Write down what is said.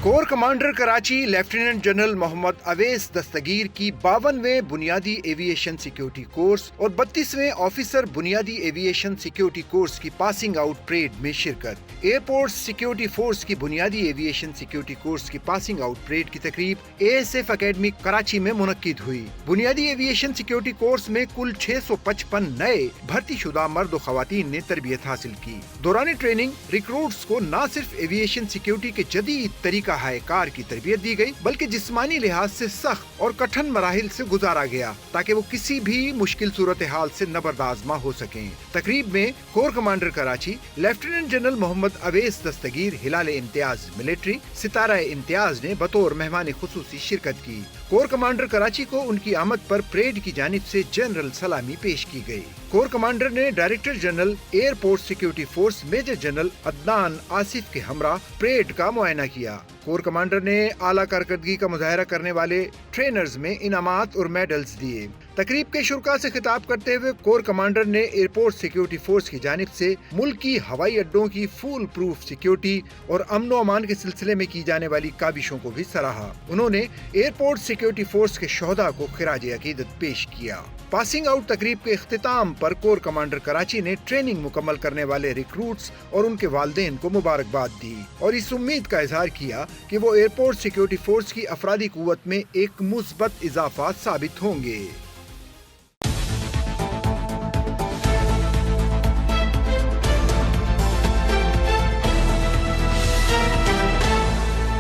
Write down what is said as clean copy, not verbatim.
کور commander Karachi lieutenant general Muhammad Awais Dastgir کی 52ویں بنیادی ایویشن سیکیورٹی کورس اور 32ویں آفیسر بنیادی ایویشن سیکیورٹی کورس کی پاسنگ آؤٹ پریڈ میں شرکت۔ ایئرپورٹ سیکیورٹی فورس کی بنیادی ایویشن سیکیورٹی کورس کی پاسنگ آؤٹ پریڈ کی تقریب ASF اکیڈمی کراچی میں منعقد ہوئی۔ بنیادی ایویشن سیکیورٹی کورس میں کل 655 نئے بھرتی شدہ مرد و خواتین نے تربیت حاصل کی۔ دوران ٹریننگ ریکروٹس کو نہ صرف ایویشن سیکیورٹی کے جدید طریقہ ہائے کار کی تربیت دی گئی بلکہ جسمانی لحاظ سے سخت اور کٹھن مراحل سے گزارا گیا تاکہ وہ کسی بھی مشکل صورتحال سے نبردآزما ہو سکیں۔ تقریب میں corps commander Karachi lieutenant general Muhammad Awais Dastgir Hilal Imtiaz military ستارہ امتیاز نے بطور مہمان خصوصی شرکت کی۔ کور کمانڈر کراچی کو ان کی آمد پر پریڈ کی جانب سے جنرل سلامی پیش کی گئی۔ کور کمانڈر نے director general airport security force major general Adnan Asif کے ہمراہ پریڈ کا معائنہ کیا۔ کور کمانڈر نے اعلیٰ کارکردگی کا مظاہرہ کرنے والے ٹرینرز میں انعامات اور میڈلز دیے۔ تقریب کے شرکاء سے خطاب کرتے ہوئے کور کمانڈر نے ایئرپورٹ سیکیورٹی فورس کی جانب سے ملک کی ہوائی اڈوں کی فول پروف سیکیورٹی اور امن و امان کے سلسلے میں کی جانے والی کاوشوں کو بھی سراہا۔ انہوں نے ایئرپورٹ سیکیورٹی فورس کے شہداء کو خراج عقیدت پیش کیا۔ پاسنگ آؤٹ تقریب کے اختتام پر کور کمانڈر کراچی نے ٹریننگ مکمل کرنے والے ریکروٹس اور ان کے والدین کو مبارکباد دی اور اس امید کا اظہار کیا کہ وہ ایئرپورٹ سیکیورٹی فورس کی افرادی قوت میں ایک مثبت اضافہ ثابت ہوں گے۔